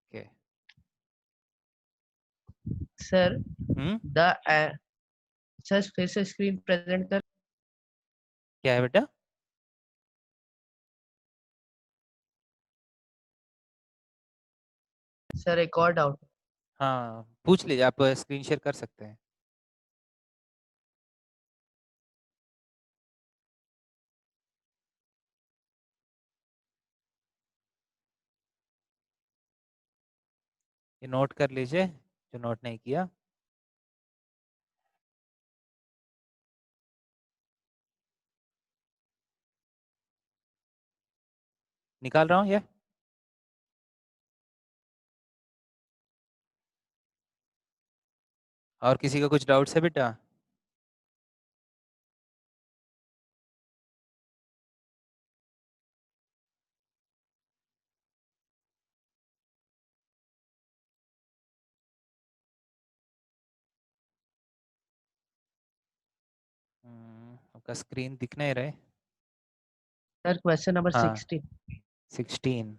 Okay sir the sir फिर से screen present कर। क्या है बेटा? सर एक और डाउट। हाँ पूछ लीजिए, आप स्क्रीन शेयर कर सकते हैं। ये नोट कर लीजिए जो नोट नहीं किया। निकाल रहा हूँ ये। और किसी का कुछ डाउट्स है बेटा? आपका स्क्रीन दिख नहीं रहा है। सर क्वेश्चन नंबर हाँ 16। 16.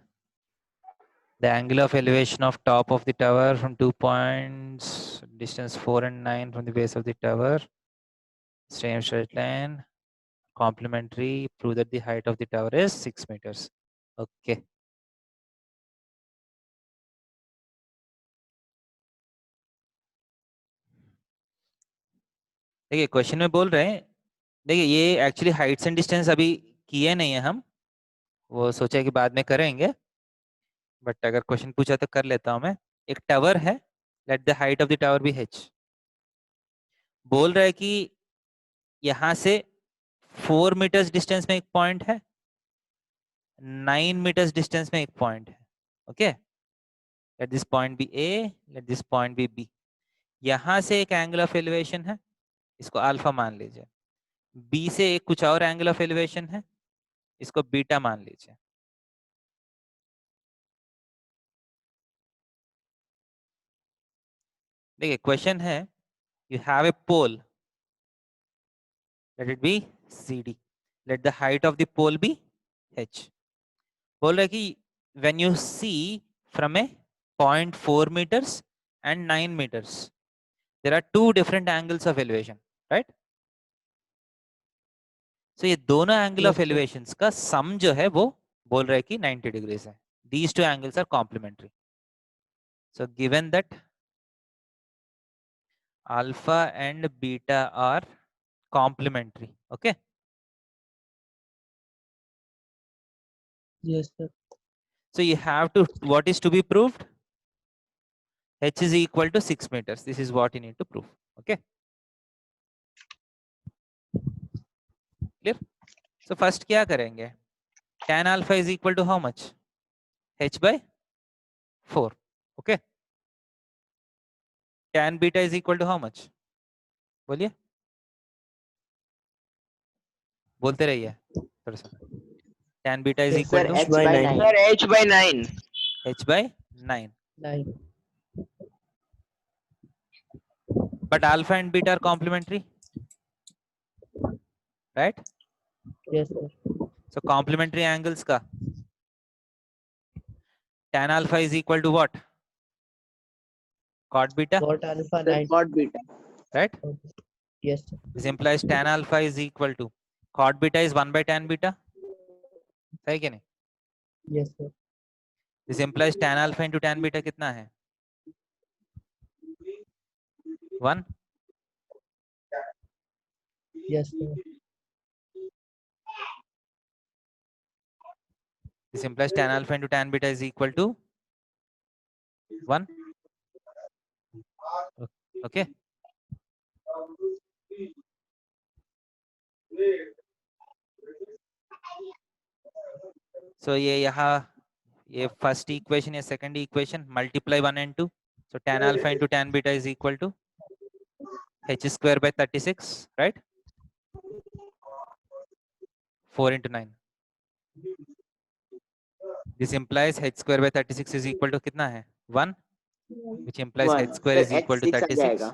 The angle of elevation of top of the tower from 2 points, distance 4 and 9 from the base of the tower, same straight line, complementary, prove that the height of the tower is 6 meters. Okay. देखिए question में बोल रहे हैं, देखिए ये actually Heights and distance अभी किए नहीं है हम, वो सोचा कि बाद में करेंगे, बट अगर क्वेश्चन पूछा तो कर लेता हूं मैं। एक टावर है, let the height of the tower be h। बोल रहा है कि यहां से 4 मीटर्स डिस्टेंस में एक पॉइंट है, 9 मीटर्स डिस्टेंस में एक पॉइंट है। Okay, let this point be a, let this point be b। यहां से एक एंगल ऑफ एलिवेशन है, इसको अल्फा मान लीजिए। b से एक कुछ और एंगल ऑफ एलिवेशन है, इसको बीटा मान लीजिए। देखिए क्वेश्चन है, you have a pole, let it be CD, let the height of the pole be h। बोल रहा है कि when you see from a point 4 meters and 9 meters, there are two different angles of elevation, right? So ये दोनों angle of yes sir. Elevations का सम जो है वो बोल रहा है कि 90 डिग्रीज है। These two angles are complementary. So given that alpha and beta are complementary, okay? Yes sir. So you have to, what is to be proved? H is equal to 6 meters. This is what you need to prove. Okay. Clear? So first क्या करेंगे? Tan alpha is equal to how much? H by 4. Okay. Tan beta is equal to how much? बोलिए, बोलते रहिए थोड़ा सा। Tan beta is yes equal sir to h by 9। Sir h/9। H by 9. 9। But alpha and beta are complementary, right? Yes sir. So complementary angles का tan alpha is equal to what? Cot beta, cot alpha sir 9। cot beta। right? Yes sir. This implies tan alpha is equal to cot beta is 1 by tan beta. सही कि नहीं? Yes sir. This implies tan alpha into tan beta कितना है? 1. Yes sir. This implies tan alpha into tan beta is equal to 1. Okay. So ये यहाँ ये first equation या second equation multiply 1 and 2. So tan alpha into tan beta is equal to h square by 36, right? 4 into 9. This implies h square by 36 is equal to कितना है? 1, which implies 1 h square sir is equal to h6 आ 36. जाएगा।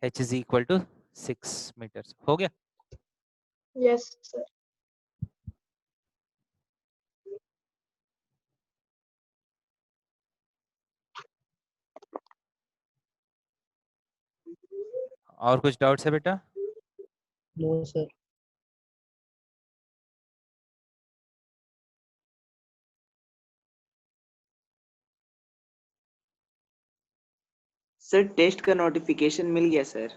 h is equal to 6 meters. हो गया? Yes sir. और कुछ doubts है बेटा? No sir. Sir test का नोटिफिकेशन मिल गया सर।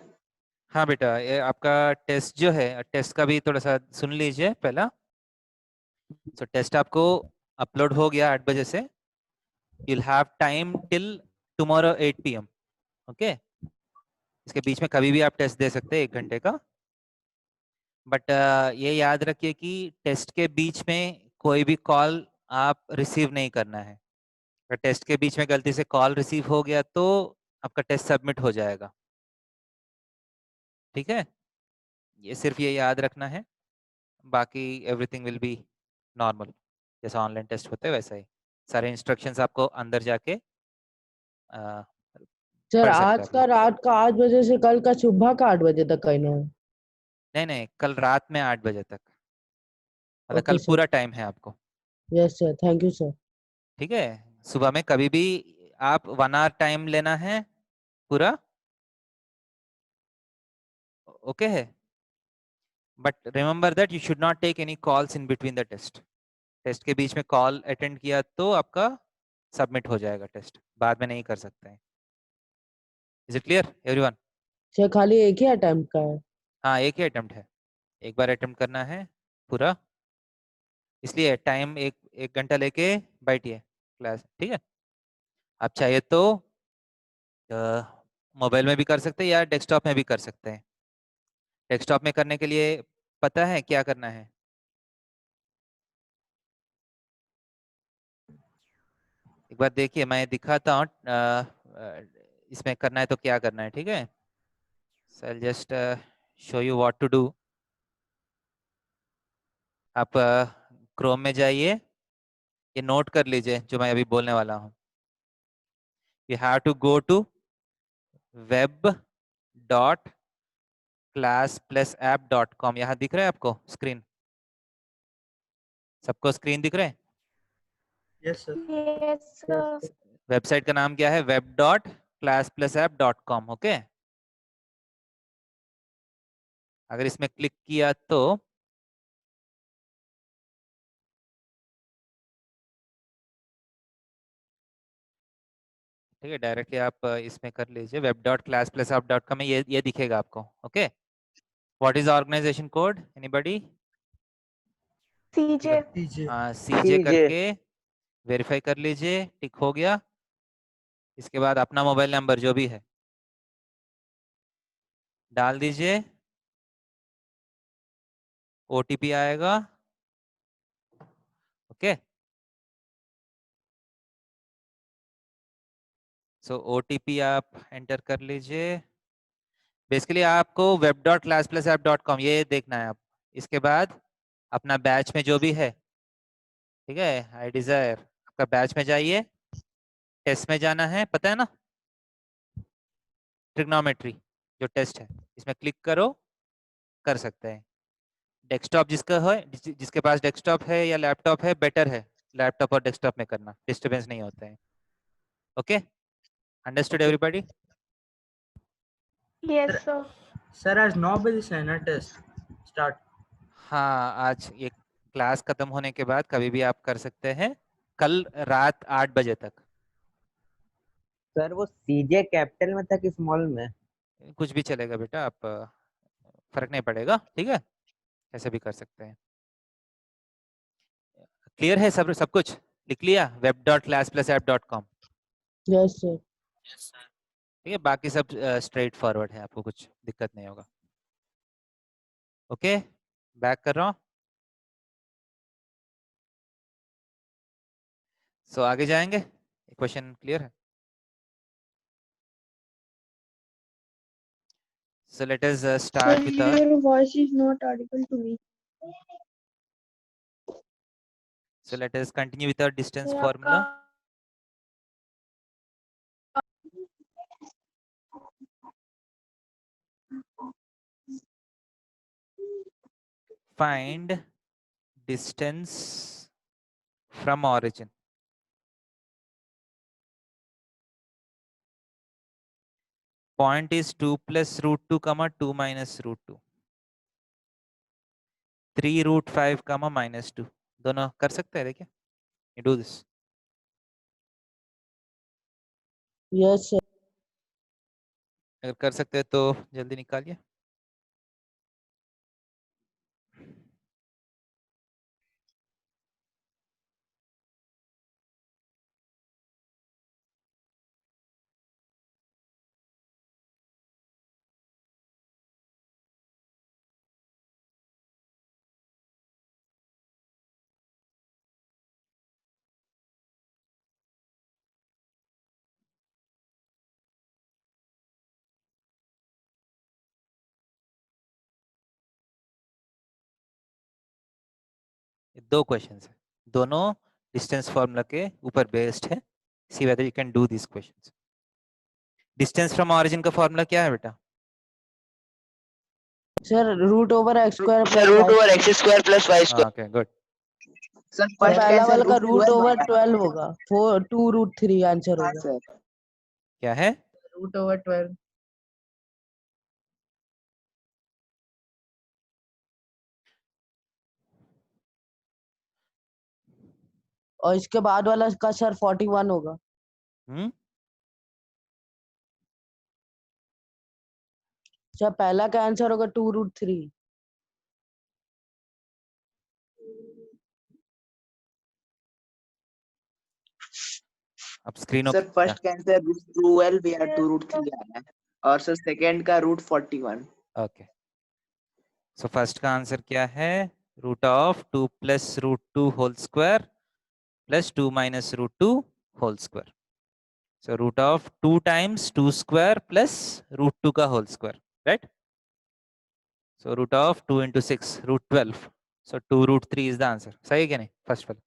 हाँ बेटा, ये आपका टेस्ट जो है, टेस्ट का भी थोड़ा सा सुन लीजिए पहला। सो टेस्ट आपको अपलोड हो गया 8 बजे से। you'll have time till tomorrow 8 PM. Okay, इसके बीच में कभी भी आप टेस्ट दे सकते हैं 1 घंटे का। बट ये याद रखिए कि टेस्ट के बीच में कोई भी कॉल आप रिसीव नहीं करना है। अगर टेस्ट के बीच में गलती से कॉल रिसीव हो गया तो आपका टेस्ट सबमिट हो जाएगा। ठीक है, ये सिर्फ ये याद रखना है, बाकी एवरीथिंग विल बी नॉर्मल, जैसा ऑनलाइन टेस्ट होते हैं वैसा ही। सारे इंस्ट्रक्शंस आपको अंदर जाके सर पढ़ सकते आज हैं आप का लोग। रात का 8 बजे से कल का सुबह का 8 बजे तक कहना है। नहीं नहीं, कल रात में 8 बजे तक, मतलब ओके कल सर। पूरा टाइम है आपको। Yes sir, thank you sir. ठीक है, सुबह में कभी भी आप 1 आवर टाइम लेना है पूरा। ओके है, but remember that you should not take any calls in between the test. Test के बीच में कॉल अटेंड किया तो आपका सबमिट हो जाएगा टेस्ट, बाद में नहीं कर सकते हैं। Is it clear everyone? Sir खाली एक ही अटेम्प्ट का है? हाँ, एक ही अटेम्प्ट है, एक बार अटेम्प्ट करना है पूरा, इसलिए टाइम एक 1 घंटा लेके बैठिए क्लास। ठीक है, आप चाहिए तो मोबाइल में भी कर सकते हैं या डेस्कटॉप में भी कर सकते हैं। डेस्कटॉप में करने के लिए पता है क्या करना है? एक बार देखिए, मैं दिखाता हूँ इसमें करना है तो क्या करना है। ठीक है, so I just show you what to do. आप क्रोम में जाइए, ये नोट कर लीजिए जो मैं अभी बोलने वाला हूँ। You have to go to web.class+app.com। यहाँ दिख रहा है आपको स्क्रीन? सबको स्क्रीन दिख रहा है? Yes sir. Yes, sir. Website का नाम क्या है? web.class+app.com। ओके, अगर इसमें क्लिक किया तो ठीक है, डायरेक्टली आप इसमें कर लीजिए web.class+app.com में, ये दिखेगा आपको। Okay, what is organisation code anybody? CJ. CJ करके वेरीफाई कर लीजिए, टिक हो गया। इसके बाद अपना मोबाइल नंबर जो भी है डाल दीजिए, ओटीपी आएगा। ओके, सो ओटीपी आप एंटर कर लीजिए। बेसिकली आपको web.class+app.com ये देखना है आप। इसके बाद अपना बैच में जो भी है, ठीक है, आई डिजायर आपका बैच में जाइए, टेस्ट में जाना है, पता है ना, ट्रिग्नोमेट्री जो टेस्ट है, इसमें क्लिक करो, कर सकते हैं। डेस्कटॉप जिसका है, जिसके पास डेस्कटॉप है या लैपटॉप है, बेटर है लैपटॉप और डेस्कटॉप में करना, डिस्टर्बेंस नहीं होते हैं। Okay, understood everybody? Yes, sir. Sir आज 9 बजे से है ना टेस्ट स्टार्ट? हाँ, आज ये क्लास खत्म होने के बाद कभी भी आप कर सकते हैं, कल रात 8 बजे तक। सर वो सीजे कैपिटल में था कि स्मॉल में? कुछ भी चलेगा बेटा, आप फर्क नहीं पड़ेगा। ठीक है, ऐसे भी कर सकते हैं। क्लियर है सब सब कुछ लिख लिया web.class+app.com? Yes sir. ठीक है, बाकी सब स्ट्रेट फॉरवर्ड है, आपको कुछ दिक्कत नहीं होगा। ओके, बैक कर रहा हूँ। सो आगे जाएंगे, क्वेश्चन क्लियर है? So let us Sir, start with the your voice is not audible to me. so let us continue with our distance Sir, formula. आपका Find distance from origin. Point is 2 plus root 2 comma 2 minus root 2. 3 root 5 comma minus 2. दोनों कर सकते हैं देखिए. You do this. Yes, sir. अगर कर सकते हैं तो जल्दी निकालिए. दो क्वेश्चंस है, दोनों डिस्टेंस फॉर्मूला के ऊपर बेस्ड है. See whether you can do this questions. Distance from origin का फॉर्मूला क्या है बेटा? Sir, root over x square Sir, plus root y over square. x square plus y square. Okay good. Sir, तो first पहला cancel वाला का root root 12 over होगा. 12 होगा. 2 root 3 आंसर हाँ होगा. sir. क्या है? Root over 12. और इसके बाद वाला का सर 41 होगा. सर पहला का आंसर होगा 2 root 3. अब screen Sir, first cancel root 12 या 2 root 3 आया है. और sir second का root 41. ओके. सो फर्स्ट का आंसर क्या है? Root of 2 plus root 2 whole square plus 2 minus root 2 whole square. So root of 2 times 2 square plus root 2 का whole square, right? So root of 2 into 6 root 12. So 2 root 3 is the answer. सही है क्या नहीं? First वाला.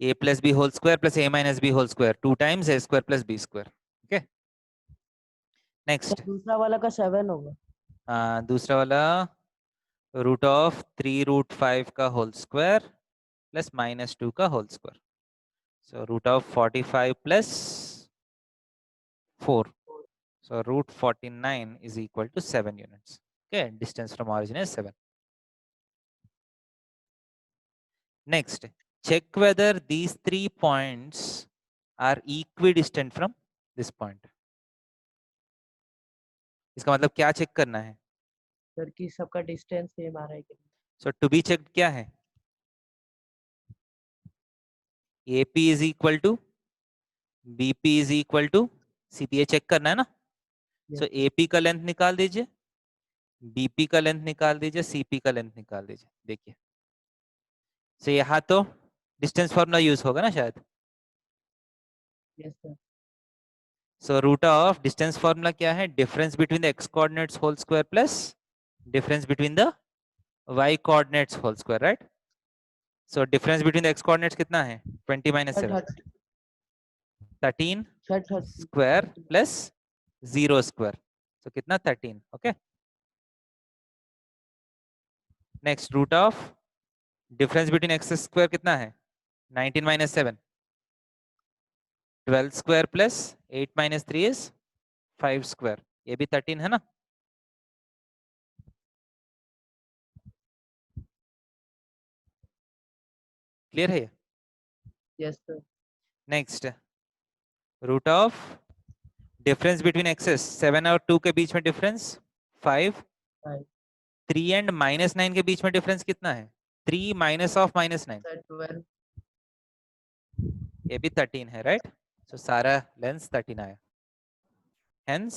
a plus b whole square plus a minus b whole square 2 times a square plus b square. Okay. Next. दूसरा वाला का 7 होगा. दूसरा वाला रूट ऑफ 3 root 5 का होल स्क्वायर प्लस माइनस 2 का whole square. So root of 45 plus 4. So root 49 is equal to 7 units. Okay, distance from origin is 7. Next, check whether these 3 points are equidistant from this point. इसका मतलब क्या check करना है? Sir की सबका distance same आ रहा है कि नहीं. So to be checked क्या है? AP is equal to BP is equal to CPA check करना है ना? So AP का लेंथ निकाल दीजिए, BP का लेंथ निकाल दीजिए, CP का लेंथ निकाल दीजिए. देखिए, so यहाँ तो डिस्टेंस फॉर्मूला यूज होगा ना शायद. Yes, sir. So root of distance formula क्या है? Difference between the x coordinates whole square plus difference between the y coordinates whole square, right? So difference between the x coordinates कितना है? 20 minus 7. 13 square plus 0 square. So कितना? 13. Okay. Next, root of difference between x square कितना है? 19 minus 7. 12 square plus 8 minus 3 is 5 square. ये भी 13 है ना? Clear है ये? Yes, sir. Next, root of difference between x's 7 और 2 के बीच में डिफरेंस 5. 3 एंड -9 के बीच में डिफरेंस कितना है? 3 माइनस ऑफ -9. Sir, 12. ये भी 13 है, राइट? सो सारा लेंस 13 आया. Hence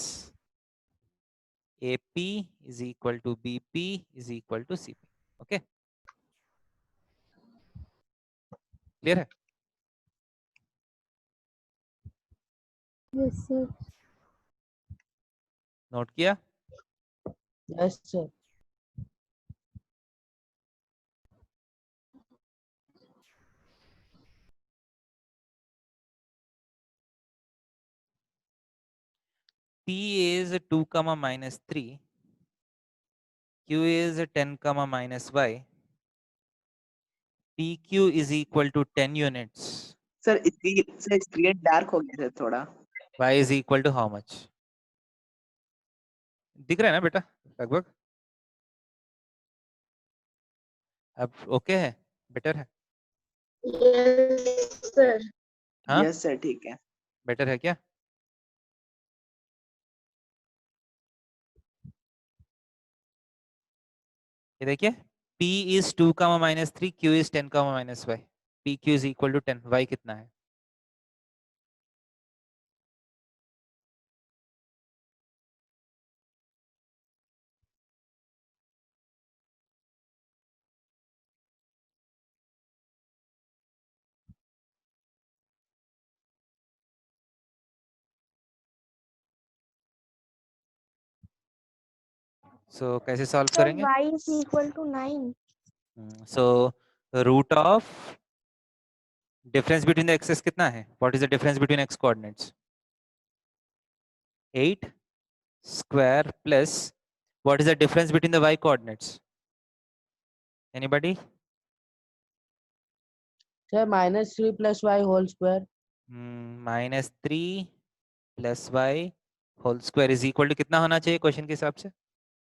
AP is equal to BP is equal to CP. Okay, clear है? Yes, sir. नोट किया? Yes, sir. P is 2 comma minus 3. Q is 10 comma minus y. PQ is equal to 10 units. Sir screen dark हो गया sir थोड़ा। y is equal to how much? दिख रहा है ना बेटा लगभग? अब ओके है, बेटर है? Yes, sir. हाँ, यस सर ठीक है। बेटर है क्या? ये देखिए, p is 2 comma minus 3, q is 10 comma minus y, p q is equal to 10, y कितना है? सो कैसे सॉल्व Sir, करेंगे? y is equal to 9. So root of difference between the axes कितना है? What is the difference between x coordinates? 8 square plus what is the difference between the y coordinates? Anybody? Sir -3 + y whole square. -3 plus y whole square is equal to कितना होना चाहिए question के हिसाब से?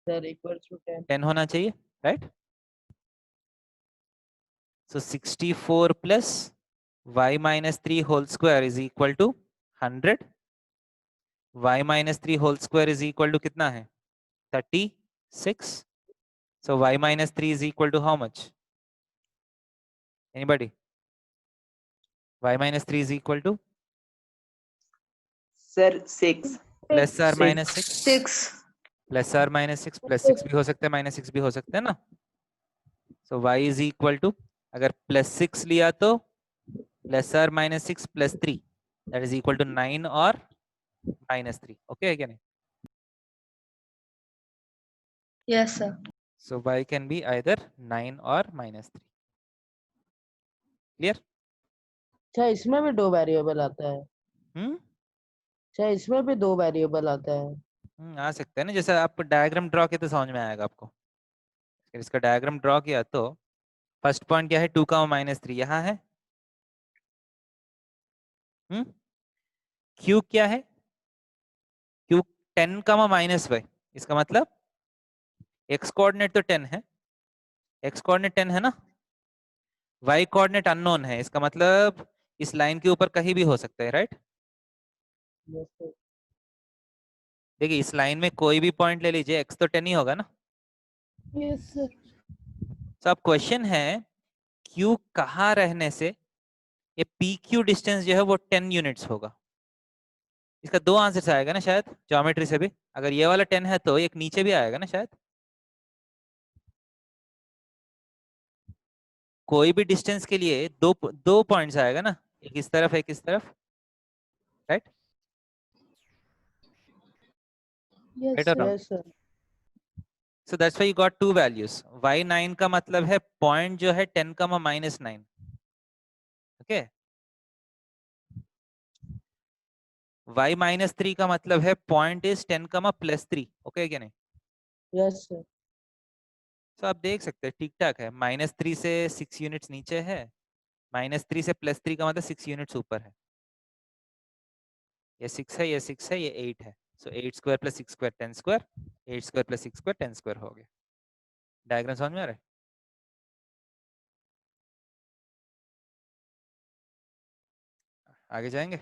Sir equals to 10। 10 होना चाहिए, right? So 64 plus y minus 3 whole square is equal to 100. y minus 3 whole square is equal to कितना है? 36. So y minus 3 is equal to how much? Anybody? y minus 3 is equal to sir 6। Plus or minus 6, 6। Plus or minus 6, +6 भी हो सकता है, -6 भी हो सकता है ना? So y is equal to, अगर +6 लिया तो plus or minus 6 + 3 that is equal to 9 और -3। ओके है क्या नहीं? Yes sir. So y can be either 9 और -3। क्लियर? अच्छा इसमें भी 2 वेरिएबल आता है? हम्म अच्छा इसमें भी 2 वेरिएबल आता है? आ सकता है ना, जैसे आप डायग्राम ड्रॉ किया तो समझ में आएगा आपको। अगर इसका डायग्राम ड्रॉ किया तो फर्स्ट पॉइंट क्या है? 2 का -3 यहाँ है। q क्या है? q 10 का -y, इसका मतलब x कोऑर्डिनेट तो 10 है, x कोऑर्डिनेट 10 है ना, y कोऑर्डिनेट अननोन है, इसका मतलब इस लाइन के ऊपर कहीं भी हो सकता है, राइट? Yes sir. देखिए इस लाइन में कोई भी पॉइंट ले लीजिए, x तो 10 ही होगा ना। Yes, sir. तो अब क्वेश्चन है q कहाँ रहने से ये pq डिस्टेंस जो है वो 10 यूनिट्स होगा। इसका दो आंसर आएगा ना शायद ज्योमेट्री से भी। अगर ये वाला 10 है तो एक नीचे भी आएगा ना शायद। कोई भी डिस्टेंस के लिए दो दो पॉइंट्स आएगा ना, एक इस तरफ एक इस तरफ, राइट? Yes, राइट और sir. Wrong? Yes sir. So that's why you got to values. y9 का मतलब है पॉइंट जो है 10 का -9। ओके, y-3 का मतलब है पॉइंट इज 10 का +3। ओके क्या नहीं? Yes sir. तो आप देख सकते हैं ठीक ठाक है। -3 से 6 यूनिट्स नीचे है, -3 से +3 का मतलब 6 यूनिट्स ऊपर है। ये 6 है, ये 6 है, ये 8 है। सो 8 square + 6 square 10 square, 8 square + 6 square 10 square हो गया। डायग्राम समझ में आ रहा है? आगे जाएंगे?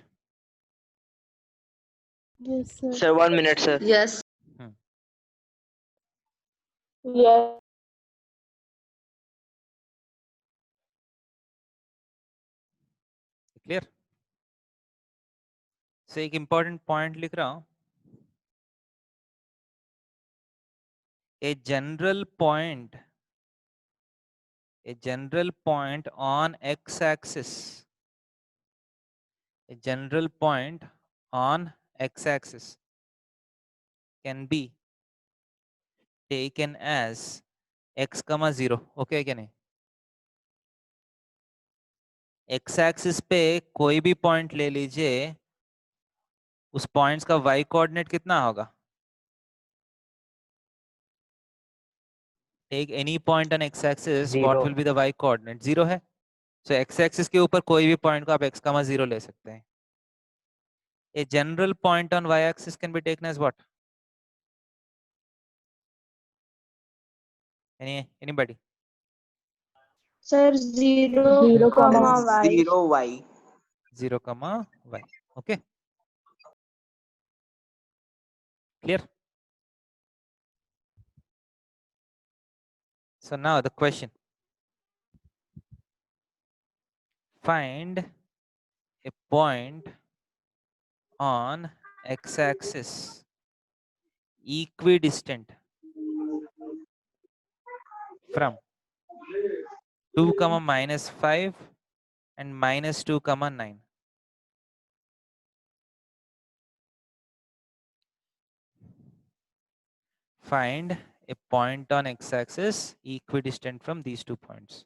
Yes, sir. Sir 1 minute sir. Yes. Yes. Clear? से एक इंपॉर्टेंट पॉइंट लिख रहा हूं। A general point on x-axis, a general point on x-axis can be taken as x, 0। Okay क्या नहीं? x एक्सिस पे कोई भी पॉइंट ले लीजिए, उस पॉइंट्स का y कोऑर्डिनेट कितना होगा? Take any point on x axis, what 0। Will be the y coordinate? 0 है। सो एक्स एक्सिस के ऊपर कोई भी पॉइंट को आप x, 0 ले सकते हैं. A general point on y axis can be taken as what? Anybody? Sir, 0, comma y. 0y. 0, y. Okay. Clear? So now the question. Find a point on x-axis equidistant from 2, -5 and -2, 9. Find a point on x-axis equidistant from these 2 points.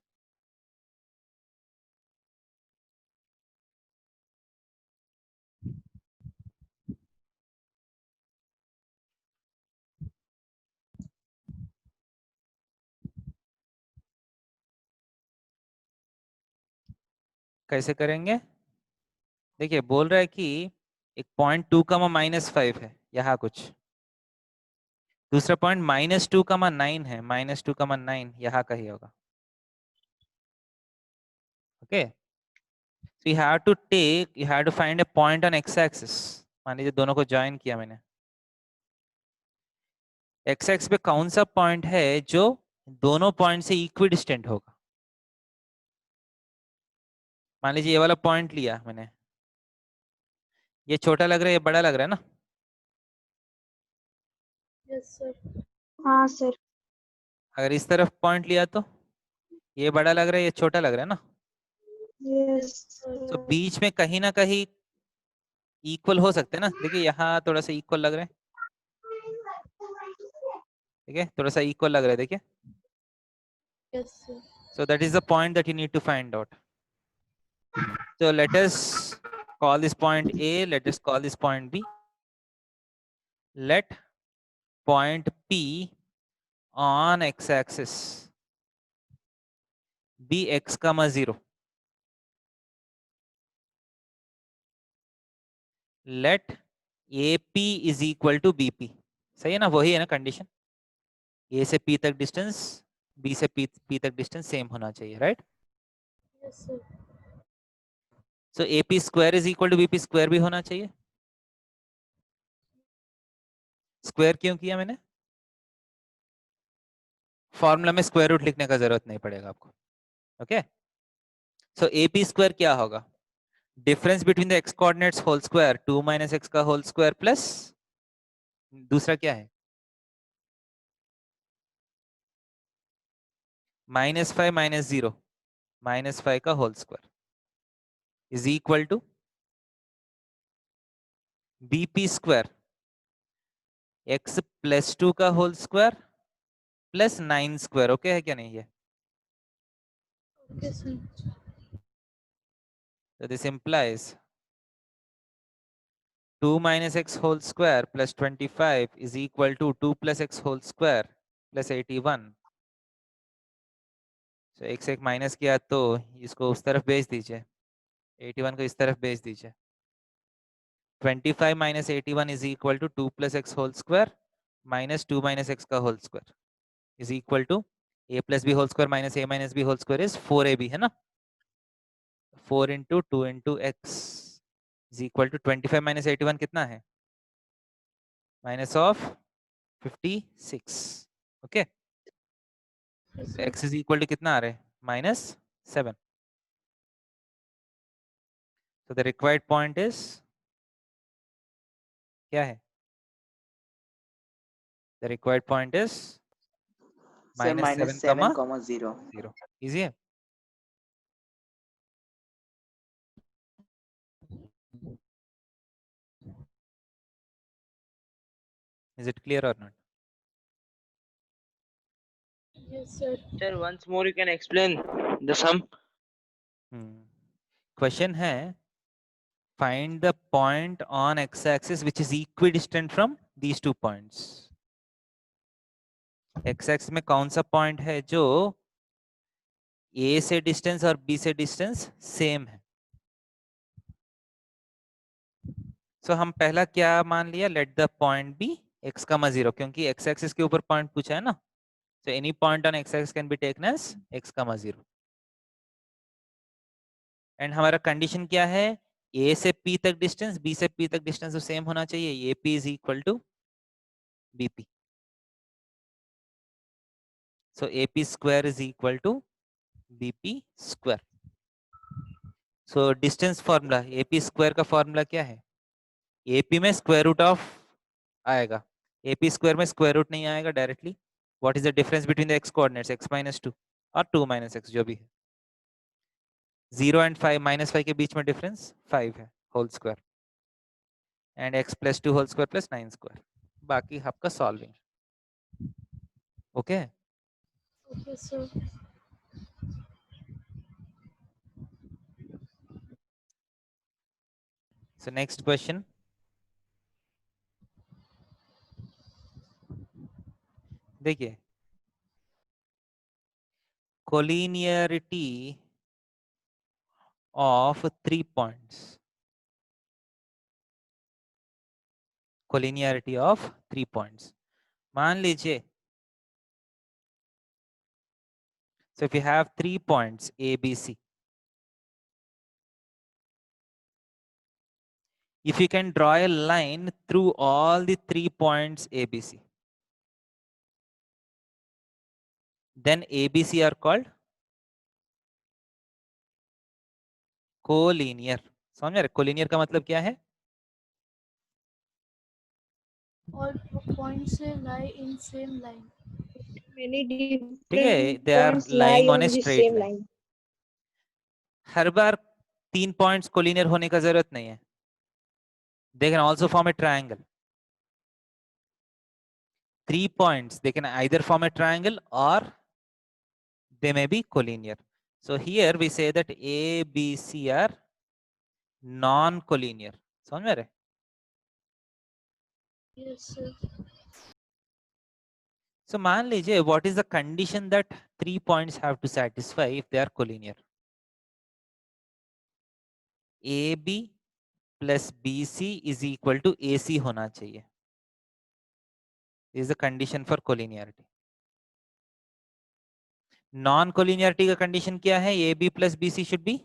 कैसे करेंगे? देखिए बोल रहा है कि एक point 2, -5 है यहाँ कुछ, दूसरा पॉइंट -2, 9 है, -2, 9 यहाँ कहीं होगा. Okay, so you have to find a point on x-axis. मान लीजिए दोनों को ज्वाइन किया मैंने. x-axis पे कौन सा पॉइंट है जो दोनों पॉइंट से इक्विडिस्टेंट होगा? मान लीजिए ये वाला पॉइंट लिया मैंने, ये छोटा लग रहा है, ये बड़ा लग रहा है ना? Yes, sir. हाँ सर. अगर इस तरफ पॉइंट लिया तो ये बड़ा लग रहा है, ये छोटा लग रहा है ना? Yes, तो sir. बीच में कहीं ना कहीं इक्वल हो सकते हैं ना. देखिए यहाँ थोड़ा सा इक्वल लग रहा है, ठीक है, थोड़ा सा इक्वल लग रहा है, देखिए. Yes, sir. So that is the point that you need to find out. So let us call this point A, let us call this point B. Let point P on x-axis be x, 0. Let AP is equal to BP. सही है ना? वही है ना condition. A से P तक distance, B से P तक डिस्टेंस सेम होना चाहिए, right? Yes, sir. So AP square is equal to BP square भी होना चाहिए. स्क्वायर क्यों किया मैंने? फॉर्मूला में स्क्वायर रूट लिखने का जरूरत नहीं पड़ेगा आपको. ओके, सो AP स्क्वायर क्या होगा? Difference between the x coordinates whole square, 2 - x का होल स्क्वायर प्लस दूसरा क्या है? -5 - 0, -5 का whole square is equal to BP square x +2 का whole square plus 9 square. Okay है क्या नहीं ये? Okay, sir. So this implies 2 - x whole square plus 25 is equal to 2 + x whole square plus 81. So x एक minus किया तो इसको उस तरफ भेज दीजिए, 81 को इस तरफ भेज दीजिए. 25 - 81 is equal to 2 + x whole square minus 2 - x का whole square is equal to a + b whole square minus a - b whole square is 4ab है ना? 4 × 2 × x is equal to 25 - 81 कितना है? Minus of 56. Okay, Yes, sir. x is equal to कितना आ रहा है? -7. So the required point is क्या है? The required point is Sir, -7, -7, 0. 0. Easy है? Is it clear or not? Yes, sir. Sir, once more you can explain the sum. Question है, find the point on x-axis which is equidistant from these 2 points. x-axis में कौन सा point है जो ए से distance और B से distance same है। सो हम पहला क्या मान लिया, let the point be x, 0, क्योंकि x एक्सिस के ऊपर पॉइंट पूछा है ना। So any point on x axis can be taken as x, 0। And हमारा कंडीशन क्या है, a से p तक डिस्टेंस, b से p तक डिस्टेंस तो सेम होना चाहिए, AP is equal to BP। So AP square is equal to BP square. So distance formula, AP square का फॉर्मूला क्या है, AP में स्क्वायर रूट ऑफ आएगा, AP स्क्वायर में स्क्वायर रूट नहीं आएगा directly. What is the difference between the x coordinates, x-2 और 2 - x जो भी है। 0 एंड 5, -5 के बीच में डिफरेंस 5 है, whole square, and x + 2 whole square + 9 square. बाकी आपका solving. Okay Okay, sir. So next question, देखिए collinearity of 3 points, collinearity of 3 points. मान लीजिए, so if you have 3 points A, B, C, if you can draw a line through all the 3 points A, B, C, then A, B, C are called collinear. समझ रहे, collinear का मतलब क्या है, All points lie in same line. Many ठीक है, different they are points lie lying on on a the straight same line. line. हर बार 3 पॉइंट्स कोलिनियर होने का जरूरत नहीं है, they can also form a triangle. 3 points they can either form a triangle or they may be collinear. So here we say that A, B, C are non-collinear. समझ में आ रहे? Yes, sir. So मान लीजिए, what is the condition that 3 points have to satisfy if they are collinear? AB plus BC is equal to AC होना चाहिए. This is the condition for collinearity. Non-collinearity का condition क्या है? AB plus BC should be,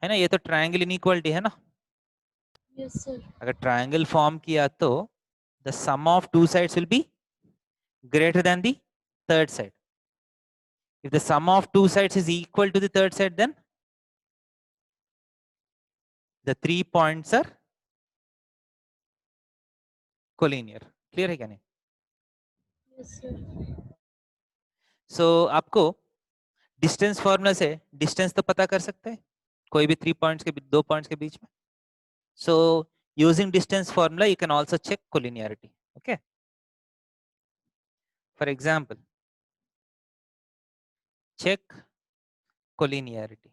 है ना, ये तो triangle inequality है ना. Yes, sir. अगर ट्रायंगल फॉर्म किया तो the sum of two sides will be greater than the third side. If the sum of two sides is equal to the third side, then the 3 points are collinear. Clear है क्या नहीं? Yes, sir. So आपको distance formula से distance तो पता कर सकते हैं कोई भी 3 पॉइंट्स के, 2 पॉइंट्स के बीच में. So using distance formula you can also check collinearity. Okay, for example, check collinearity.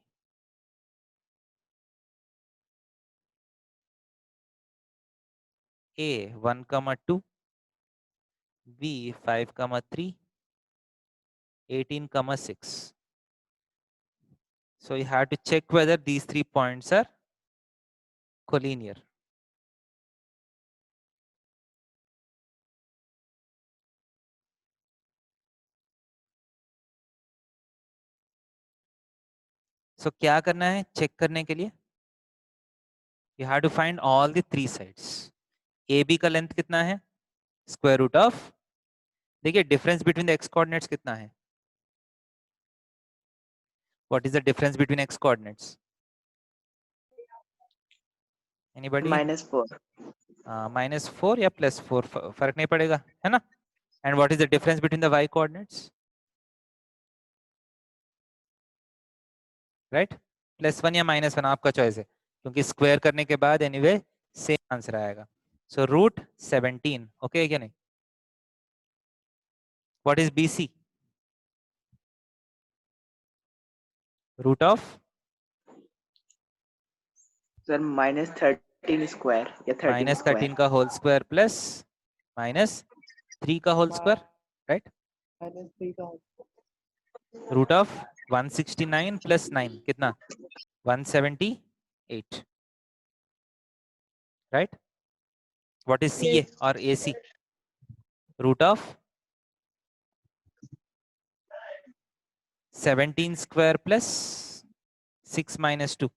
A 1, 2, B 5, 3, 18, 6. So you have to check whether these 3 points are collinear. So क्या करना है चेक करने के लिए? You have to find all the 3 sides. AB का length कितना है? Square root of, देखिए difference between the x coordinates कितना है? What is the difference between x coordinates? Anybody? -4. -4 या +4, फर्क नहीं पड़ेगा, है ना? And what is the difference between the y coordinates? Right? +1 या -1 आपका चॉइस है, क्योंकि स्क्वायर करने के बाद एनीवे सेम आंसर आएगा. So √17. ओके क्या नहीं? What is BC? Root of sir -13 स्क्वायर या 13 -13 स्क्वायर. का होल स्क्वायर प्लस -3 का होल स्क्वायर, राइट? -3 का रूट ऑफ 169 प्लस 9 कितना 178 right what is c a Yes. और a c root of 17 square plus 6 minus 2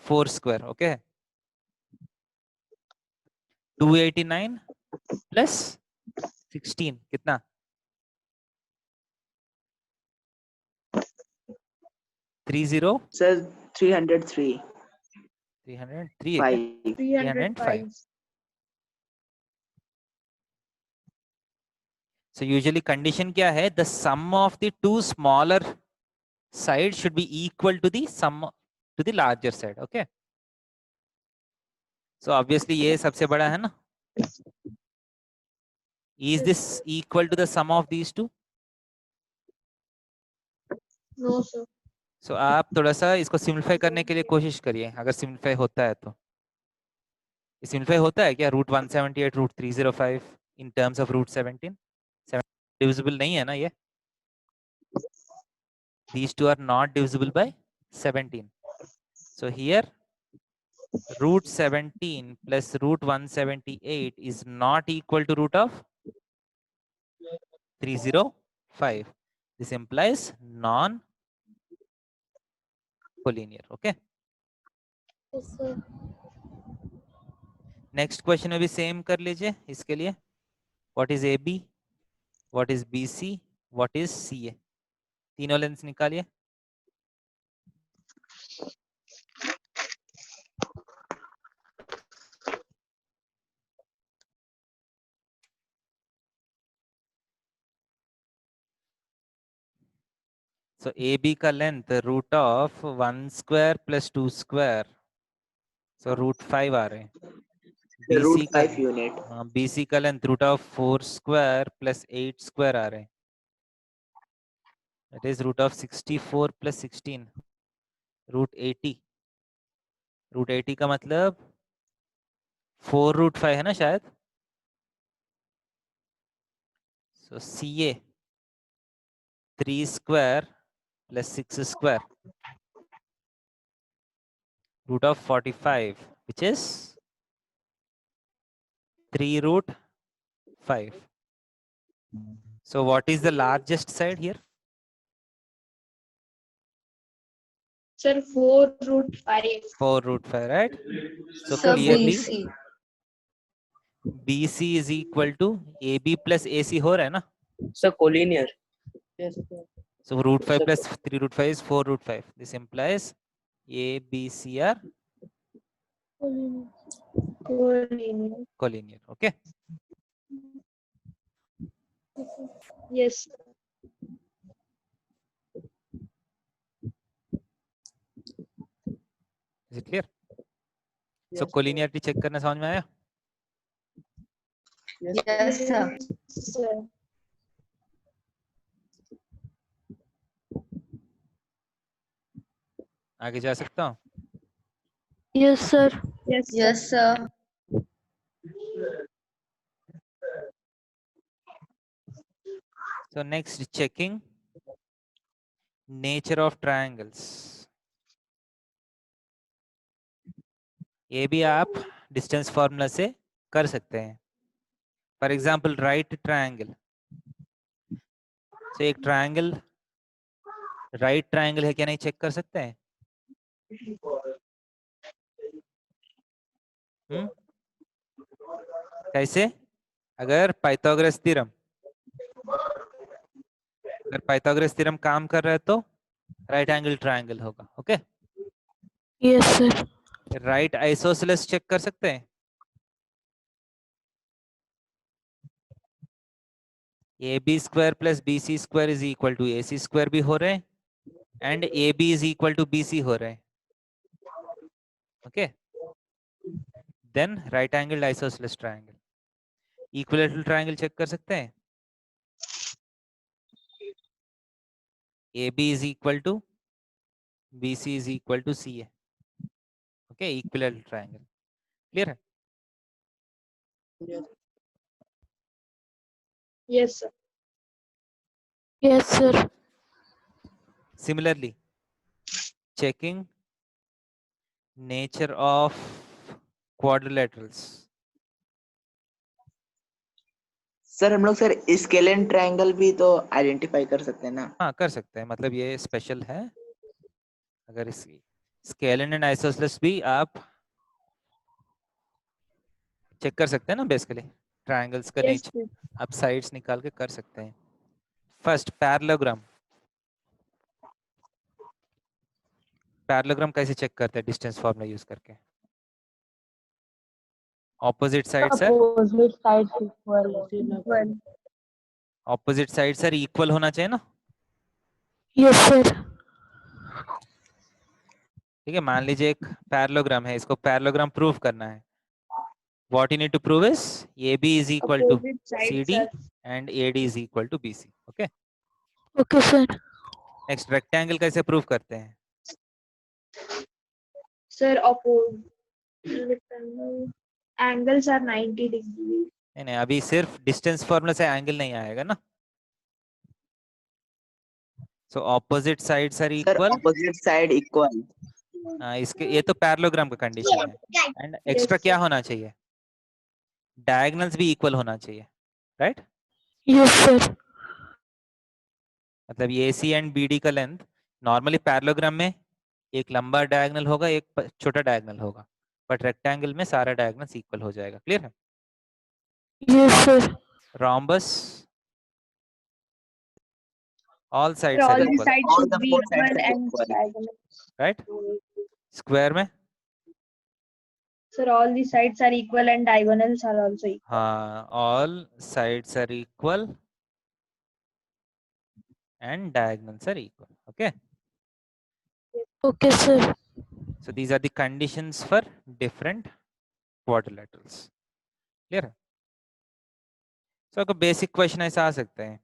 4 square okay 289 plus 16 कितना 30 sir 303 303 है क्या 5 305 305. so usually condition क्या है the sum of the two smaller sides should be equal to the sum to the larger side okay so obviously ये सबसे बड़ा है ना is Yes, this sir. equal to the sum of these two No, sir. so आप थोड़ा सा इसको simplify करने के लिए कोशिश करिए अगर सिंप्लीफाई होता है तो सिंप्लीफाई होता है क्या root 178 root 305 in terms of root 17 divisible नहीं है ना ये these two are not divisible by 17 so here root 17 plus root 178 is not equal to root of 305 this implies non collinear okay Yes, sir. next question में भी same कर लीजिए इसके लिए what is AB what is BC what is CA तीनों lengths निकालिए so AB का length root of 1 square plus 2 square so root 5 आ रहे हैं रूट BC का 5 यूनिट BC का length root of 4 square plus 8 square आ रहे हैं that is root of 64 plus 16 root 80 root 80 का मतलब 4 रूट 5 है ना शायद so CA 3 square plus 6 square root of 45 which is 3 root 5 so what is the largest side here Sir, 4 root 5. 4 root 5 right so Sir, clearly BC. BC is equal to AB plus AC हो रहा है ना sir collinear so root 5 plus 3 root 5 is 4 root 5 this implies A B C are Collinear. collinear okay Yes. is it clear so collinearity check करना समझ में आया Yes, sir. Sir. आगे जा सकता हूँ Yes, sir. Yes, sir. so next checking nature of triangles ये भी आप डिस्टेंस फॉर्मूला से कर सकते हैं फॉर एग्जांपल राइट ट्रायंगल तो एक ट्रायंगल राइट ट्रायंगल है क्या नहीं चेक कर सकते हैं कैसे अगर पाइथागोरस थ्योरम काम कर रहा है तो राइट एंगल ट्रायंगल होगा okay Yes, sir. Right isosceles check कर सकते हैं A B square plus B C square is equal to A C square भी हो रहे हैं and A B is equal to B C हो रहे हैं okay then right angle isosceles triangle equilateral triangle check कर सकते हैं A B is equal to B C is equal to C A okay equilateral triangle clear है Yes, sir. Yes, sir. Similarly, checking nature of quadrilaterals. Sir हम लोग sir scalene triangle भी तो identify कर सकते हैं ना? हाँ कर सकते हैं, मतलब ये स्पेशल है। अगर इस स्केलिन एंड आइसोसेलेस भी आप चेक कर सकते हैं ना, बेसिकली ट्रायंगल्स का Yes, नेचर sir. आप साइड्स निकाल के कर सकते हैं। फर्स्ट पैरेललोग्राम, पैरेललोग्राम कैसे चेक करते हैं? डिस्टेंस फार्मूला यूज करके। Opposite sides are Opposite sides equal. Opposite sides are equal होना चाहिए ना। Yes, sir. ठीक है, मान लीजिए एक पैरेललोग्राम है, इसको पैरेललोग्राम प्रूव करना है। What you need to prove is AB is equal to Opposite sides CD are. and AD is equal to BC। Okay, Okay, sir. Next rectangle कैसे प्रूव करते हैं? Sir, opposite angles are 90 degrees. नहीं, अभी सिर्फ distance formula से angle नहीं आएगा ना। So opposite sides are sir equal. Opposite side equal. इसके ये तो पैरेललोग्राम का कंडीशन है। एंड एक्स्ट्रा Yes, क्या sir. होना चाहिए? डायगोनल्स भी इक्वल होना चाहिए, राइट? Yes, sir. मतलब ये AC एंड BD का लेंथ, नॉर्मली पैरेललोग्राम में एक लंबा डायगोनल होगा, एक छोटा डायगोनल होगा, बट रेक्टेंगल में सारा डायगोनल्स इक्वल हो जाएगा। क्लियर है? Yes, sir. Rhombus all Sir, sides are all the equal, sides all should the be four equal sides are and equal. diagonal. Right? Square में Sir, all the sides are equal and diagonals are also equal. हाँ, all sides are equal and diagonals are equal. Okay, Okay, sir. so these are the conditions for different quadrilaterals. Clear? So a basic question ऐसा आ सकते हैं,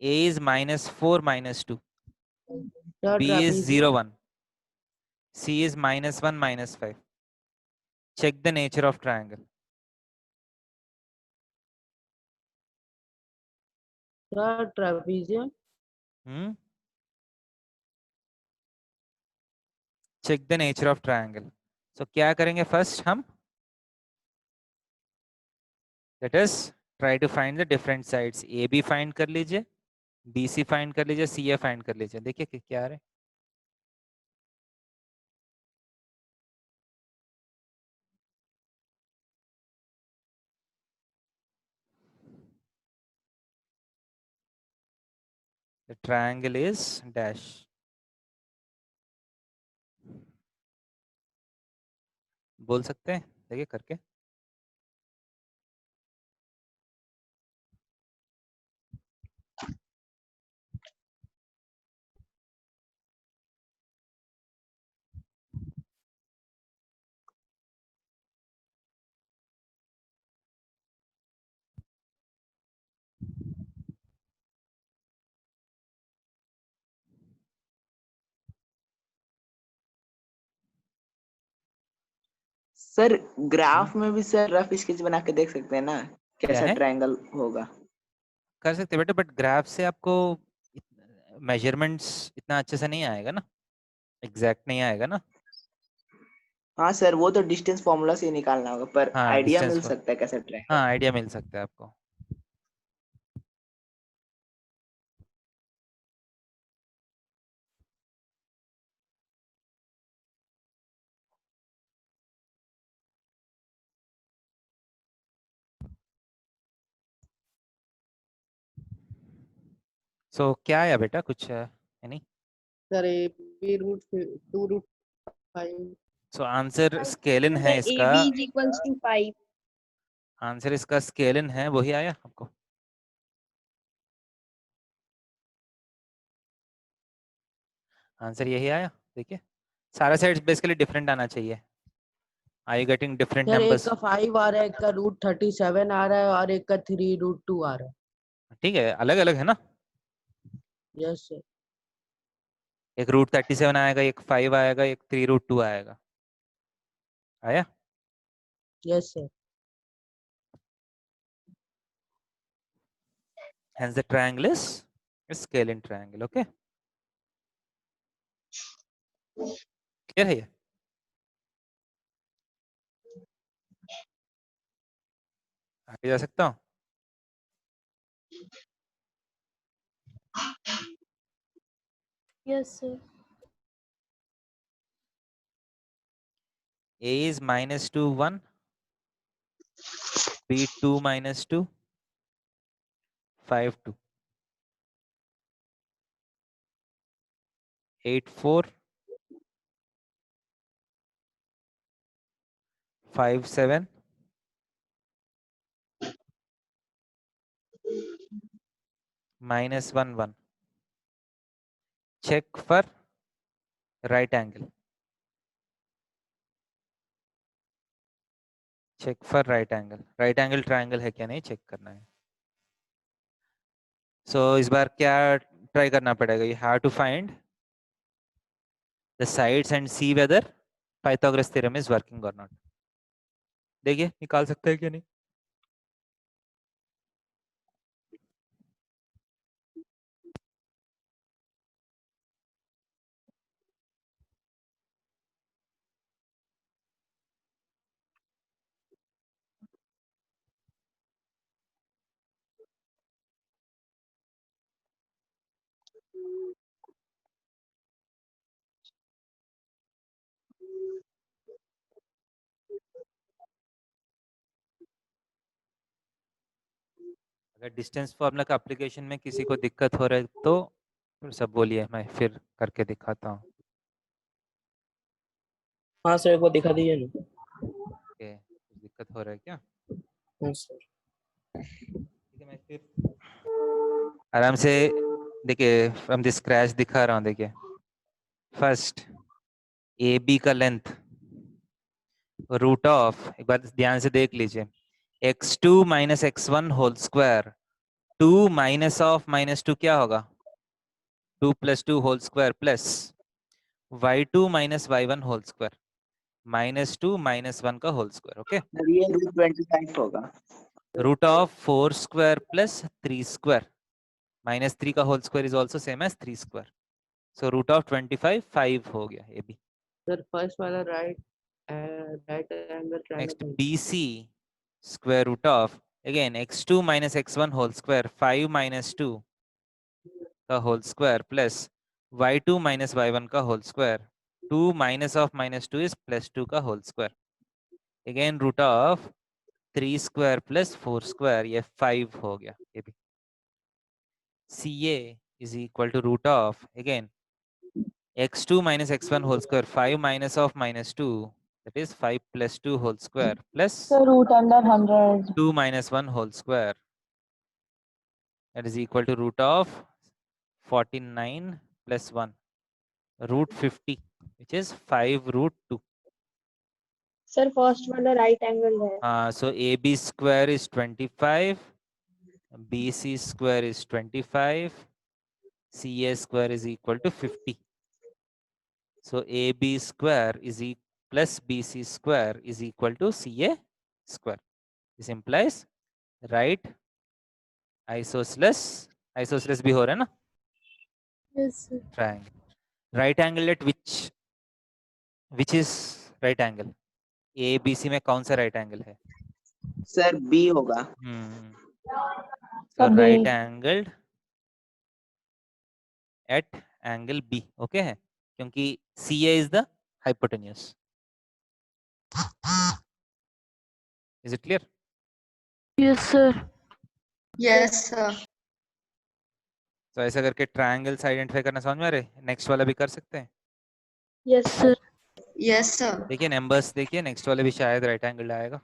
A is -4 -2, B is 0 1, C is -1 -5. Check the nature of triangle. Trapezium. Check the nature of triangle. So क्या करेंगे first हम? Let us try to find the different sides. AB find कर लीजिए, BC find कर लीजिए, CA find कर लीजिए। देखिए कि क्या आ रहा है। The triangle is dash. बोल सकते हैं, देखिए करके। सर ग्राफ में भी सर रफ स्केच बना के देख सकते हैं ना क्या कैसा है? ट्रायंगल होगा? कर सकते हैं बेटा, बट ग्राफ से आपको मेजरमेंट्स इतना अच्छे से नहीं आएगा ना, एग्जैक्ट नहीं आएगा ना। हाँ सर वो तो डिस्टेंस फॉर्मूला से ही निकालना होगा, पर हाँ आइडिया डिस्टेंस मिल पर, सकता है कैसा हाँ ट्रायंगल। आइडिया मिल सकता है आपको। सो क्या आया बेटा, कुछ है नहीं? Sir AB √2 √5। So answer scalene Sir, है इसका, AB is equals to 5. Answer इसका स्केलिन है, वही आया आपको। आंसर यही आया, देखिए सारा साइड बेसिकली डिफरेंट आना चाहिए। आई यू गेटिंग डिफरेंट सर एक नंबर्स? का 5 आ रहा है, एक का √37 आ रहा है और एक का 3 √2 आ रहा है। ठीक है, अलग अलग है ना। Yes sir. एक √37 आएगा, एक 5 आएगा, एक 3 √2 आएगा। आया? Yes sir. Hence the triangle is scale in triangle. Okay, clear है ये? आगे जा सकता हूँ? Yes, sir. A is -2 1, B 2 -2, 5 2, 8 4, 5 7, -1 1. Check for right angle. Check for right angle. Right angle triangle है क्या नहीं चेक करना है. सो इस बार क्या ट्राई करना पड़ेगा? You have to find the sides and see whether Pythagoras theorem is working or not. देखिए निकाल सकते हैं क्या नहीं. अगर डिस्टेंस फॉर्मूला का एप्लीकेशन में किसी को दिक्कत हो रहा है तो फिर सब बोलिए, मैं फिर करके दिखाता हूँ. हाँ सर, एक बार दिखा दीजिए ना. ओके, कुछ दिक्कत हो रहा है क्या? हाँ सर. ठीक है, मैं फिर आराम से देखिए फ्रॉम द स्क्रैच दिखा रहा हूँ. देखिए फर्स्ट ए बी का लेंथ रूट ऑफ, एक बार ध्यान से देख लीजिए, x2 minus x1 whole square. 2 minus of -2 क्या होगा? 2 + 2 whole square plus y2 minus y1 whole square -2 -1 का होल स्क्वायर. ओके, सर ये रूट 25 होगा. Root of 4 square plus 3 square. -3 का whole square is also same as 3 square. So root of 25 5 हो गया ये भी. सर फर्स्ट वाला right angle next triangle. BC square root of again x2 minus x1 whole square 5 -2 का whole square plus y2 minus y1 का whole square. 2 minus of -2 is +2 का whole square. Again root of 3 square plus 4 square, ये 5 हो गया ये भी. CA is equal to root of again x2 minus x1 whole square 5 minus of -2, that is 5 plus 2 whole square plus So root under 100. 2 minus 1 whole square, that is equal to root of 49 plus 1 root 50, which is 5 root 2. Sir, first वाला right angle है. So AB square is 25, BC square is 25, CA square is equal to 50. So AB square is plus BC square is equal to CA square. This implies right isosceles भी हो रहा है ना. Yes, sir. Triangle. Right angle at which is right angle? ABC में कौन सा right angle है? Sir B होगा. So B. right angled at angle B. Okay है, क्योंकि CA is the hypotenuse. Is it clear? Yes, sir. Yes, sir. तो ऐसा करके ट्रायंगल्स आइडेंटिफाई करना समझ में आ रहे. नेक्स्ट वाला भी कर सकते हैं. Yes, sir. Yes, sir. देखिए नंबर्स देखिए, नेक्स्ट वाले भी शायद राइट एंगल आएगा.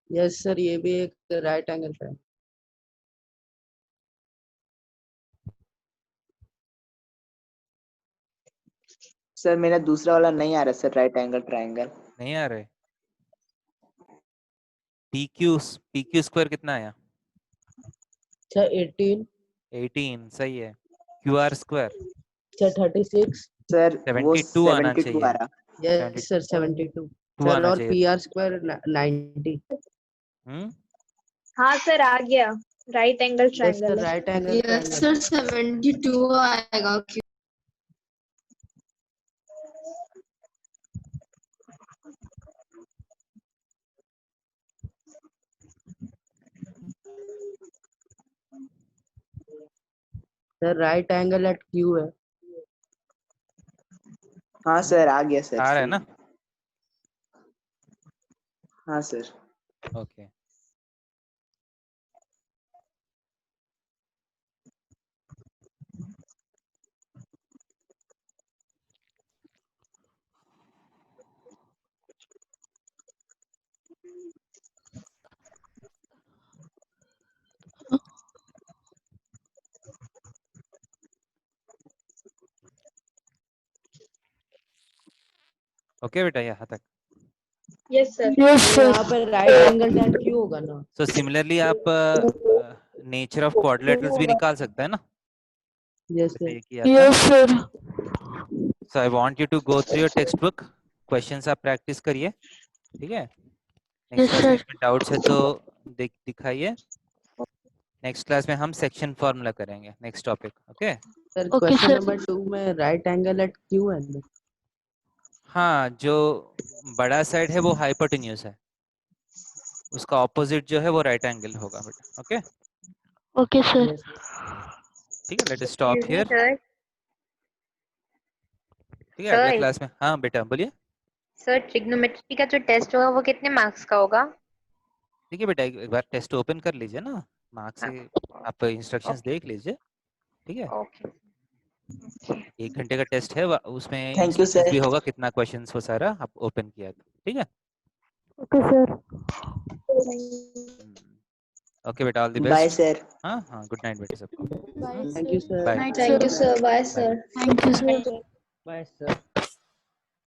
यस सर, ये भी एक राइट एंगल ट्रायंगल। सर मेरा दूसरा वाला नहीं आ रहा सर, राइट एंगल ट्रायंगल। नहीं आ रहे। PQ स्क्वायर कितना आया? सर 18। 18 सही है। QR square sir 36। सर वो 72 आना 72 चाहिए। आ रहा। Yes sir 72। 2 सर आना और चाहिए। PR square 90। हाँ सर आ गया, right angle yes triangle sir, है। Right angle Yes, sir. 72 आएगा। Sir right angle at Q है। हाँ सर आ गया सर, आ रहा है सही ना? है। हाँ सर। ओके। ओके बेटा यहाँ तक। Yes sir. Yes, तो sir. यहाँ पे राइट एंगल एट Q होगा ना? सो सिमिलरली आप नेचर ऑफ क्वाड्रिलेटरल्स भी निकाल सकते हैं ना, यस जैसे सर। ये किया था। Yes, sir. So I want you to go through your textbook, questions आप प्रैक्टिस करिए, ठीक है? नेक्स्ट Yes, क्लास में sir. इसमें डाउट्स है तो दिखाइए। नेक्स्ट क्लास में हम सेक्शन फॉर्मूला करेंगे, next topic. Okay sir Okay, question sir. Number 2 में राइट एंगल एट Q है ना? हाँ, जो बड़ा साइड है वो हाइपोटेन्यूज है, उसका ऑपोजिट जो है वो राइट एंगल होगा बेटा। Okay Okay, sir. यस ठीक है, let us stop here. Sir ठीक है, अगले सर क्लास में। हाँ बेटा बोलिए। सर ट्रिग्नोमेट्री का जो टेस्ट होगा वो कितने मार्क्स का होगा? ठीक है बेटा, एक बार टेस्ट ओपन कर लीजिए ना, मार्क्स से आप इंस्ट्रक्शंस देख लीजिए, ठीक है? ओके 1 घंटे का टेस्ट है, उसमें थैंक यू इंस्ट्रक्शंस सर। भी होगा कितना क्वेश्चंस वो सारा आप ओपन किया था, ठीक है? Okay, sir. ओके बेटा, all the bye best. Sir. हाँ हाँ, गुड नाइट बेटा सबको। Bye, thank sir. You sir. Bye. Night, thank sir. You sir, bye bye. Sir. Thank you, sir. Bye sir.